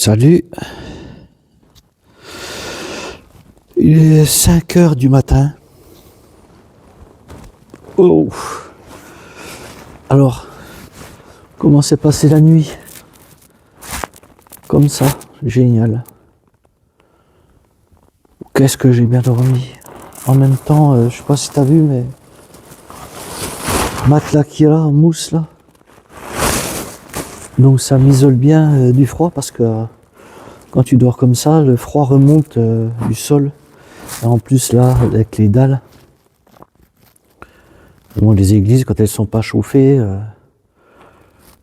Salut. Il est 5 heures du matin. Oh. Alors, comment s'est passée la nuit? Comme ça, génial. Qu'est-ce que j'ai bien dormi. En même temps, je sais pas si t'as vu, mais matelas qui est là, en mousse là. Donc ça m'isole bien du froid parce que quand tu dors comme ça, le froid remonte du sol. Et en plus là, avec les dalles, bon, les églises quand elles sont pas chauffées,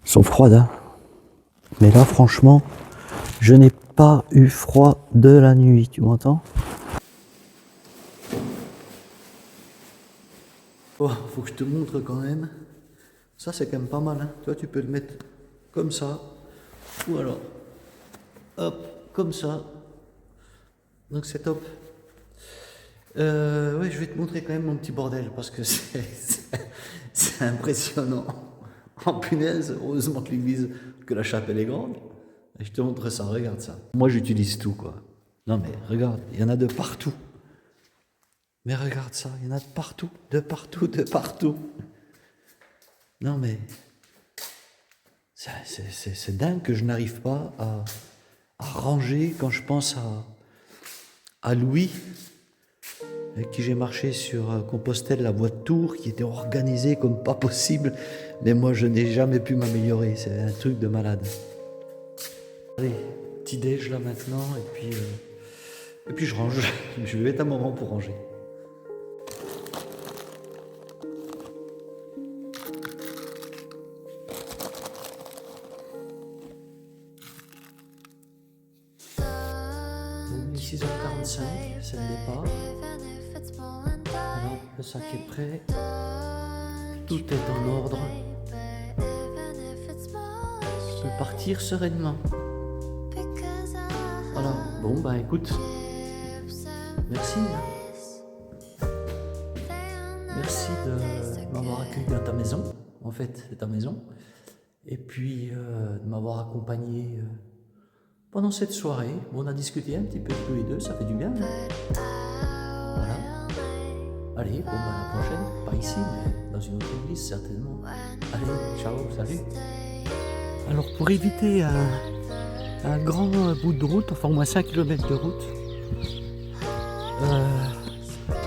sont froides. Hein. Mais là franchement, je n'ai pas eu froid de la nuit, tu m'entends? Oh, faut que je te montre quand même. Ça c'est quand même pas mal. Hein. Toi tu peux le mettre comme ça. Ou alors, hop, comme ça. Donc c'est top. Ouais, je vais te montrer quand même mon petit bordel parce que c'est impressionnant. En punaise, heureusement que l'église, que la chapelle est grande. Et je te montre ça, regarde ça. Moi j'utilise tout quoi. Non mais regarde, il y en a de partout. Mais regarde ça, il y en a de partout, de partout, de partout. Non mais c'est dingue que je n'arrive pas à ranger quand je pense à Louis, avec qui j'ai marché sur Compostelle, la voie de Tours, qui était organisée comme pas possible. Mais moi je n'ai jamais pu m'améliorer, c'est un truc de malade. Allez, petit déj là maintenant, et puis je range. Je vais mettre un moment pour ranger. Donc, 6h45, c'est le départ. Alors, le sac est prêt. Tout est en ordre. Je peux partir sereinement. Voilà. Bon, bah écoute. Merci. Merci de m'avoir accueilli dans ta maison. En fait, c'est ta maison. Et puis, de m'avoir accompagné pendant cette soirée. On a discuté un petit peu tous les deux. Ça fait du bien. Hein. Voilà. Allez, bon, bah, à la prochaine. Pas ici, mais dans une autre église, certainement. Allez, ciao, salut. Alors, pour éviter un grand bout de route, enfin au moins 5 km de route,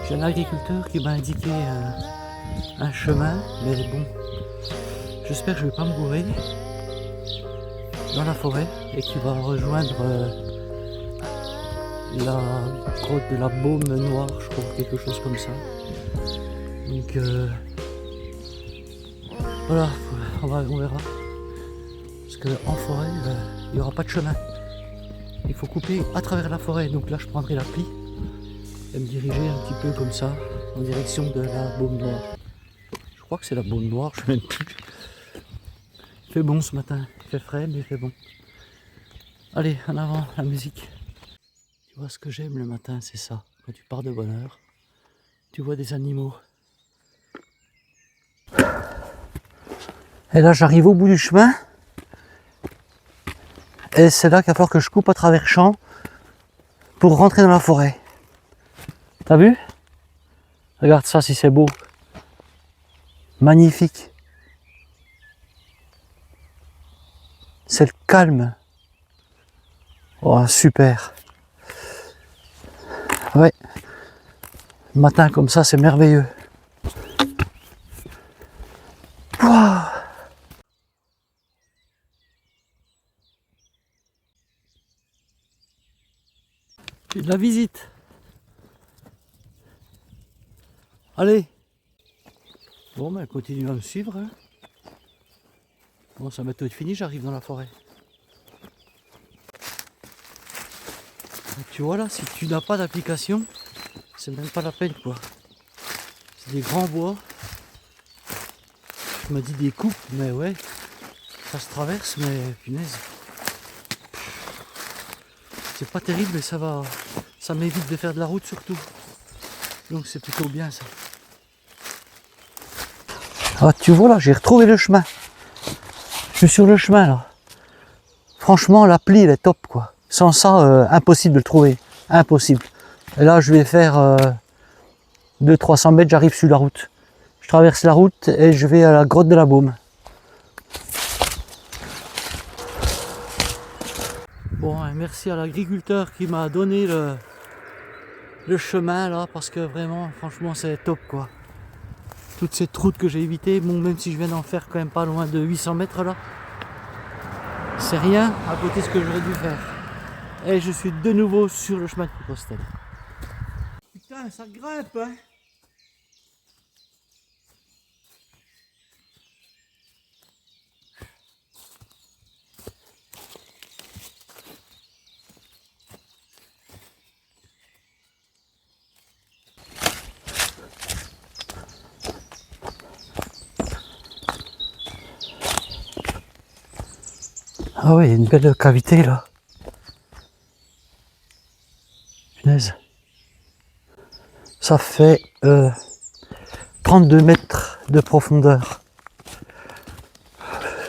j'ai un agriculteur qui m'a indiqué un chemin, mais bon, j'espère que je ne vais pas me bourrer dans la forêt et qui va rejoindre la grotte de la Baume Noire, je crois, quelque chose comme ça. Donc voilà, on verra. Parce qu'en forêt, il n'y aura pas de chemin. Il faut couper à travers la forêt. Donc là, je prendrai l'appli et me diriger un petit peu comme ça, en direction de la Baume Noire. Je crois que c'est la Baume Noire, je ne sais même plus. Il fait bon ce matin, il fait frais, mais il fait bon. Allez, en avant, la musique. Tu vois ce que j'aime le matin, c'est ça. Quand tu pars de bonne heure, tu vois des animaux. Et là, j'arrive au bout du chemin. Et c'est là qu'il va falloir que je coupe à travers champs pour rentrer dans la forêt. T'as vu? Regarde ça si c'est beau. Magnifique. C'est le calme. Oh, super. Ouais. Le matin comme ça, c'est merveilleux. Wow. J'ai de la visite. Allez. Bon, ben, continue à me suivre. Hein. Bon, ça va bientôt être fini, j'arrive dans la forêt. Et tu vois là, si tu n'as pas d'application, c'est même pas la peine quoi. C'est des grands bois. Je me dis des coupes, mais ouais, ça se traverse, mais punaise. C'est pas terrible, mais ça va. Ça m'évite de faire de la route surtout. Donc c'est plutôt bien ça. Ah tu vois là, j'ai retrouvé le chemin. Je suis sur le chemin là. franchement, l'appli, elle est top, quoi. Sans ça, impossible de le trouver. Impossible. Et là, je vais faire 200-300 mètres, j'arrive sur la route. Je traverse la route et je vais à la grotte de la Baume. Bon, merci à l'agriculteur qui m'a donné le chemin là, parce que vraiment, franchement, c'est top, quoi. Toute cette route que j'ai évitée, bon, même si je viens d'en faire quand même pas loin de 800 mètres là, c'est rien à côté de ce que j'aurais dû faire. Et je suis de nouveau sur le chemin de Compostelle. Putain, ça grimpe, hein. Ah oui, il y a une belle cavité là. Punaise. Ça fait 32 mètres de profondeur.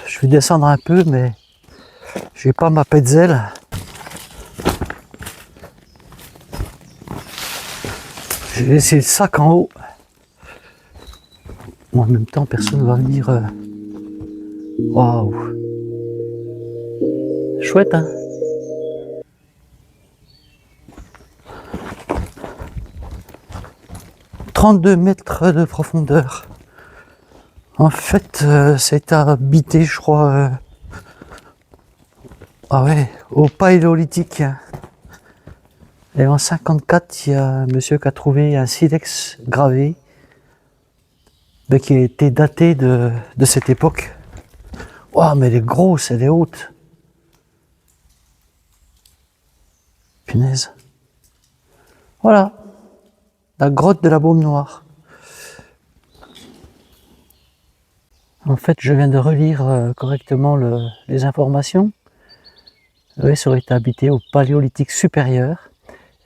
Je vais descendre un peu, mais j'ai pas ma petzel. J'ai laissé le sac en haut. Bon, en même temps, personne ne va venir. Waouh! Chouette, hein? « 32 mètres de profondeur. En fait, c'est habité, je crois, ah ouais, au Paléolithique. Et en 54, il y a un monsieur qui a trouvé un silex gravé, mais qui était daté de cette époque. Waouh, mais elle est grosse, elle est haute. Punaise. Voilà, la grotte de la Baume Noire. En fait, je viens de relire correctement les informations. Oui, ça aurait été habité au Paléolithique supérieur.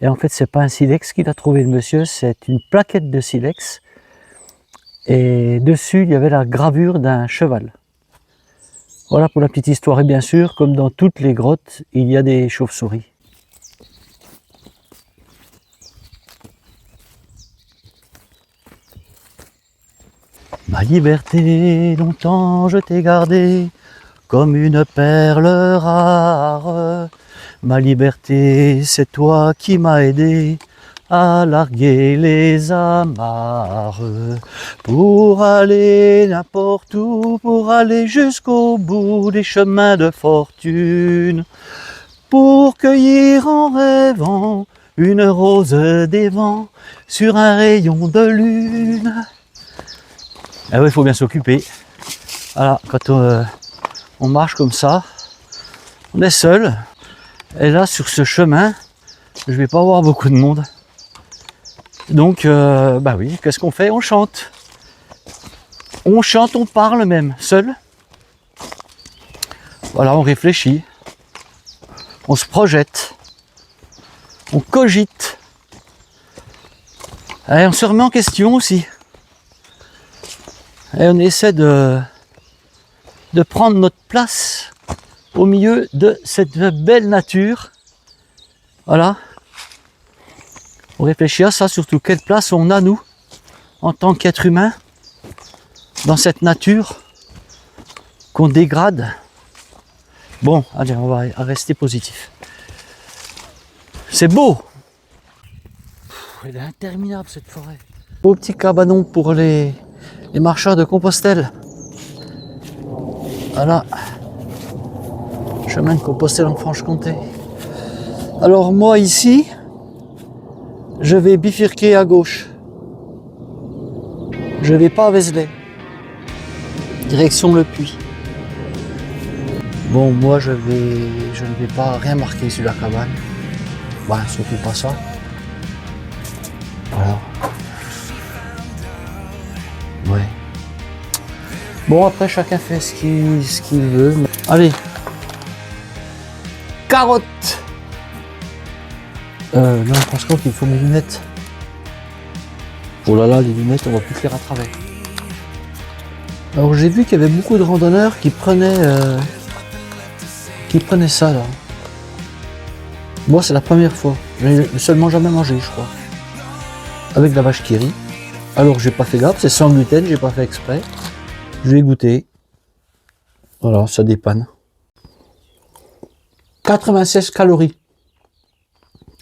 Et en fait, c'est pas un silex qu'il a trouvé le monsieur, c'est une plaquette de silex. Et dessus, il y avait la gravure d'un cheval. Voilà pour la petite histoire. Et bien sûr, comme dans toutes les grottes, il y a des chauves-souris. Ma liberté, longtemps je t'ai gardée comme une perle rare. Ma liberté, c'est toi qui m'as aidé à larguer les amarres. Pour aller n'importe où, pour aller jusqu'au bout des chemins de fortune. Pour cueillir en rêvant une rose des vents sur un rayon de lune. Ah oui, il faut bien s'occuper. Voilà, quand on marche comme ça, on est seul. Et là, sur ce chemin, je vais pas voir beaucoup de monde. Donc, bah oui, qu'est-ce qu'on fait? On chante. On chante, on parle même, seul. Voilà, on réfléchit. On se projette. On cogite. Et on se remet en question aussi. Et on essaie de prendre notre place au milieu de cette belle nature. Voilà. On réfléchit à ça, surtout quelle place on a, nous, en tant qu'être humain, dans cette nature qu'on dégrade. Bon, allez, on va rester positif. C'est beau. Elle est interminable, cette forêt. Beau petit cabanon pour les marcheurs de Compostelle. Voilà. Chemin de Compostelle en Franche-Comté. Alors moi ici, je vais bifurquer à gauche. Je vais pas à Vézelay. Direction Le Puy. Bon, moi je ne vais pas rien marquer sur la cabane. Bah, surtout pas ça. Voilà. Ouais. Bon, après chacun fait ce qu'il veut. Allez. Carotte. Non, par contre, il faut mes lunettes. Oh là là, les lunettes, on va plus faire à travers. Alors j'ai vu qu'il y avait beaucoup de randonneurs qui prenaient qui prenaient ça là. Moi c'est la première fois. J'ai seulement jamais mangé je crois. Avec de la vache qui rit. Alors j'ai pas fait gaffe, c'est sans gluten, j'ai pas fait exprès. Je vais goûter. Voilà, ça dépanne. 96 calories.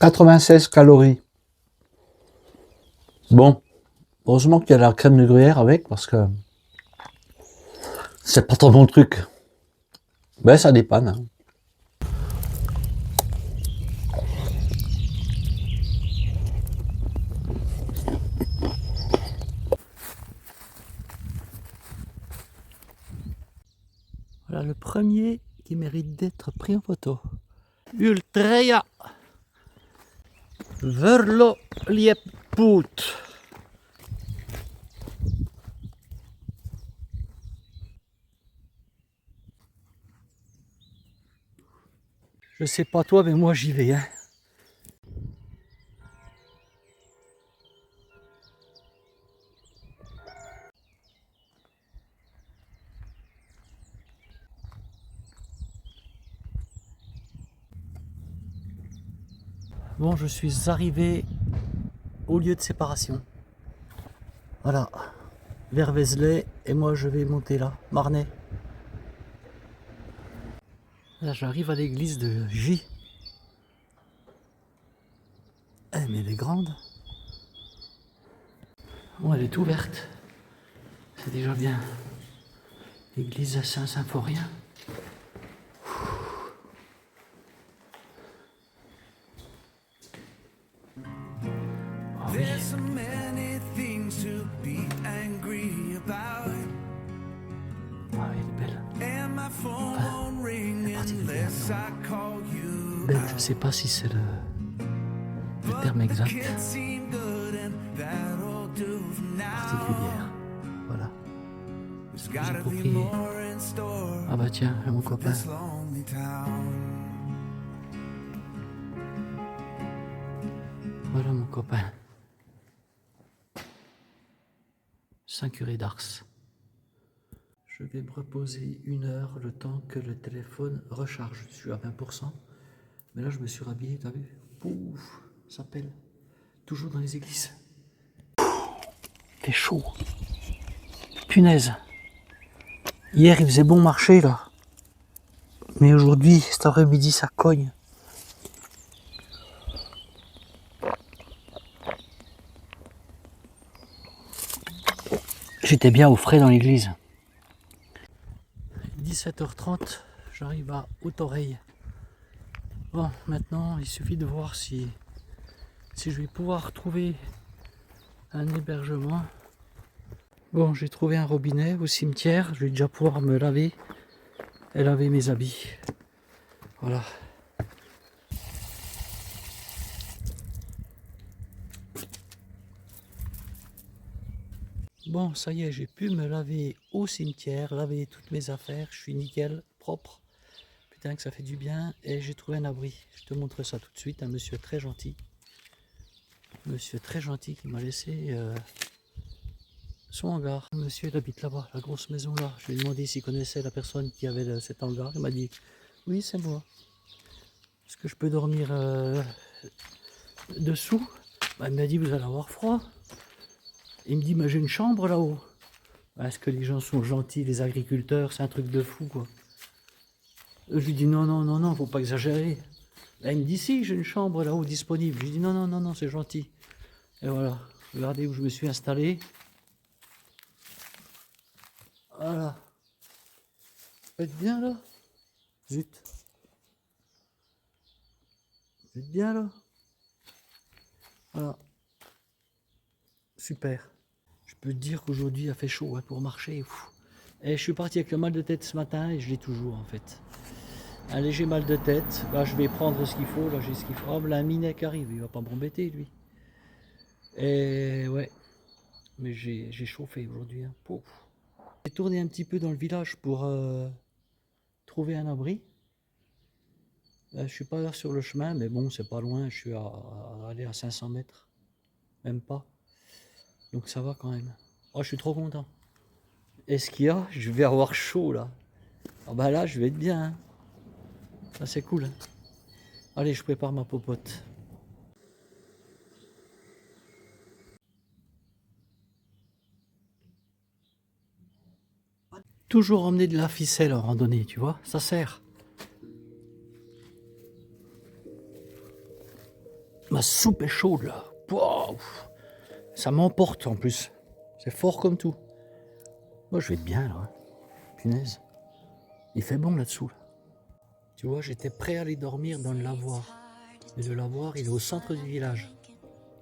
96 calories. Bon, heureusement qu'il y a la crème de gruyère avec parce que c'est pas trop bon truc. Ben ça dépanne. Hein. Voilà le premier qui mérite d'être pris en photo. Ultreja vrlo lijep put. Je sais pas toi, mais moi j'y vais. Hein. Bon, je suis arrivé au lieu de séparation. Voilà, vers Vézelay, et moi je vais monter là, Marnay. Là j'arrive à l'église de J. Eh mais elle est grande. Bon, elle est ouverte. C'est déjà bien. L'église de Saint-Symphorien. Oh oui. Ah, elle est belle. Enfin, elle est particulièrement belle. Je sais pas si c'est le terme exact. Particulière. Voilà. J'ai approprié. Ah bah tiens, mon copain. Voilà mon copain. Saint-Curé d'Ars. Je vais me reposer 1 heure le temps que le téléphone recharge. Je suis à 20%. Mais là je me suis rhabillé, t'as vu? Pouf, ça pèle. Toujours dans les églises. Il fait chaud. Punaise. Hier il faisait bon marché là. Mais aujourd'hui, cet après-midi, ça cogne. J'étais bien au frais dans l'église. 17h30, j'arrive à Haute-Oreille. Bon, maintenant, il suffit de voir si je vais pouvoir trouver un hébergement. Bon, j'ai trouvé un robinet au cimetière. Je vais déjà pouvoir me laver et laver mes habits. Voilà. Bon, ça y est, j'ai pu me laver au cimetière, laver toutes mes affaires. Je suis nickel, propre. Putain que ça fait du bien. Et j'ai trouvé un abri. Je te montre ça tout de suite. Un monsieur très gentil. Monsieur très gentil qui m'a laissé son hangar. Monsieur il habite là-bas, la grosse maison là. Je lui ai demandé s'il connaissait la personne qui avait cet hangar. Il m'a dit oui, c'est moi. Est-ce que je peux dormir dessous? Bah, il m'a dit vous allez avoir froid. Il me dit mais j'ai une chambre là-haut. Bah, est-ce que les gens sont gentils, les agriculteurs? C'est un truc de fou quoi. Je lui dis non, non, non, non, faut pas exagérer. Là, il me dit si, j'ai une chambre là-haut disponible. Je lui dis non, non, non, non, c'est gentil. Et voilà, regardez où je me suis installé. Voilà. Vous êtes bien là? Zut. Vous êtes bien là? Voilà. Super. Je peux te dire qu'aujourd'hui il a fait chaud hein, pour marcher. Et je suis parti avec le mal de tête ce matin et je l'ai toujours en fait. Un léger mal de tête. Là je vais prendre ce qu'il faut. Là j'ai ce qu'il faut. Oh là un minet qui arrive. Il va pas m'embêter lui. Et ouais. Mais j'ai chauffé aujourd'hui. Hein. J'ai tourné un petit peu dans le village pour trouver un abri. Là, je suis pas là sur le chemin, mais bon, c'est pas loin. Je suis à aller à 500 mètres. Même pas. Donc ça va quand même. Oh, je suis trop content. Et ce qu'il y a, je vais avoir chaud là. Ah bah là, je vais être bien. Hein. Ça c'est cool. Hein. Allez, je prépare ma popote. Toujours emmener de la ficelle en randonnée, tu vois, ça sert. Ma soupe est chaude là. Wow. Ça m'emporte en plus. C'est fort comme tout. Moi je vais être bien là. Hein. Punaise. Il fait bon là-dessous. Là. Tu vois, j'étais prêt à aller dormir dans le lavoir. Mais le lavoir, il est au centre du village.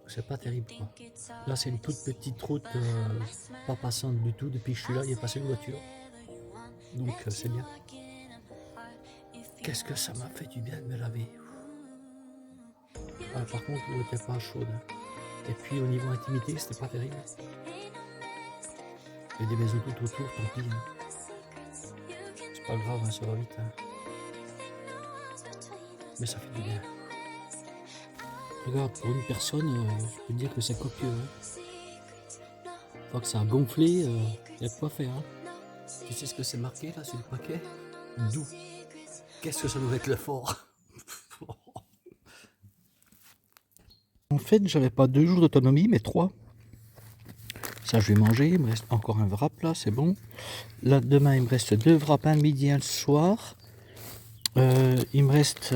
C'est pas terrible quoi. Là c'est une toute petite route pas passante du tout. Depuis que je suis là, il est passé une voiture. Donc c'est bien. Qu'est-ce que ça m'a fait du bien de me laver. Ah, par contre, l'eau n'était pas chaude. Et puis au niveau intimité, c'était pas terrible. Il y a des maisons tout autour, tant pis. Hein. C'est pas grave, hein, ça va vite. Hein. Mais ça fait du bien. Regarde, pour une personne, je peux te dire que c'est copieux. Hein. Une fois que ça a gonflé, il y a de quoi faire. Hein. Tu sais ce que c'est marqué là sur le paquet? Doux. Qu'est-ce que ça doit être le fort? En fait, j'avais pas 2 jours d'autonomie, mais 3. Ça, je vais manger. Il me reste encore un wrap là, c'est bon. Là, demain, il me reste 2 wraps, un le midi et un le soir. Il me reste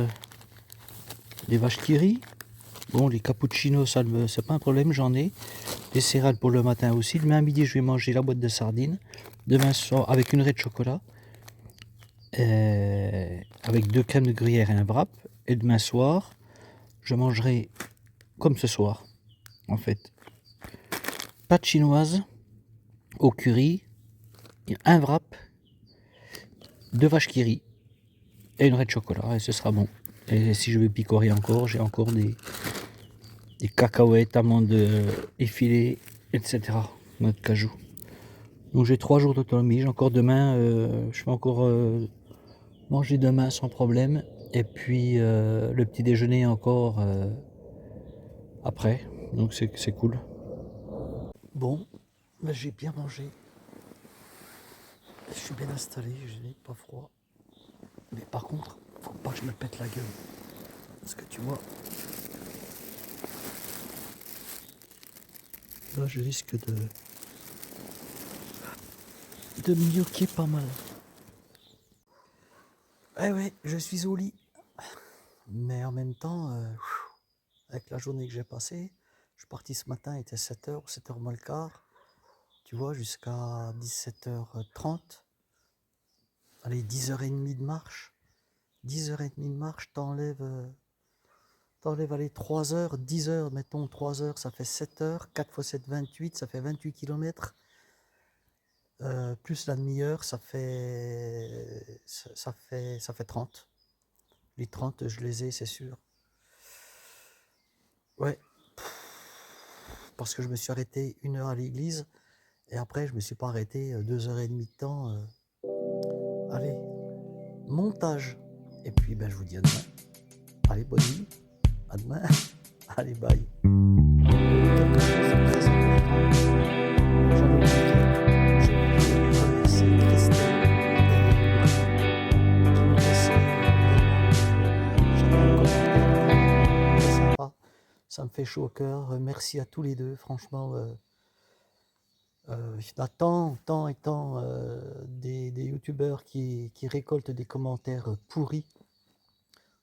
des vaches qui rient. Bon, les cappuccinos, ça, c'est pas un problème, j'en ai. Des céréales pour le matin aussi. Demain midi, je vais manger la boîte de sardines. Demain soir, avec une raie de chocolat. Avec 2 crèmes de gruyère et un wrap. Et demain soir, je mangerai comme ce soir, en fait. Pâtes chinoises au curry, un wrap, 2 vaches qui rient et une raie de chocolat. Et ce sera bon. Et si je veux picorer encore, j'ai encore des cacahuètes, amandes effilées, etc. Notre cajou. Donc j'ai 3 jours d'autonomie. J'ai encore demain, je peux encore manger demain sans problème. Et puis le petit déjeuner encore après. Donc c'est cool. Bon, ben, j'ai bien mangé. Je suis bien installé, je n'ai pas froid. Mais par contre, faut pas que je me pète la gueule. Parce que tu vois, là je risque de me yoquer pas mal. Eh ouais, je suis au lit. Mais en même temps, avec la journée que j'ai passée, je suis parti ce matin, il était 7h, 7h moins le quart. Tu vois, jusqu'à 17h30. Allez, 10h30 de marche. 10h30 de marche, t'enlèves allez, 3 heures, 10 heures, mettons 3 heures, ça fait 7 heures, 4 x 7, 28, ça fait 28 km. Plus la demi-heure, ça fait 30. Les 30, je les ai, c'est sûr. Ouais, parce que je me suis arrêté 1 heure à l'église, et après, je me suis pas arrêté 2h30 de temps. Allez, montage. Et puis, ben, je vous dis à demain. Allez, bonne nuit. À demain. Allez, bye. Ça me fait chaud au cœur. Merci à tous les deux. Franchement, il y en a tant et tant des youtubeurs qui récoltent des commentaires pourris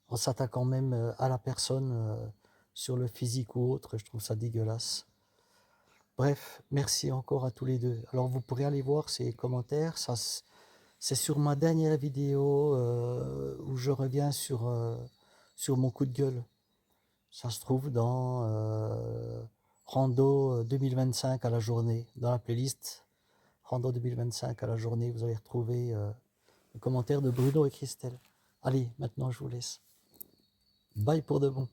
en s'attaquant même à la personne sur le physique ou autre. Je trouve ça dégueulasse. Bref, merci encore à tous les deux. Alors vous pourrez aller voir ces commentaires. Ça, c'est sur ma dernière vidéo où je reviens sur mon coup de gueule. Ça se trouve dans Rando 2025 à la journée. Dans la playlist Rando 2025 à la journée, vous allez retrouver le commentaire de Bruno et Christelle. Allez, maintenant je vous laisse. Bye pour de bon.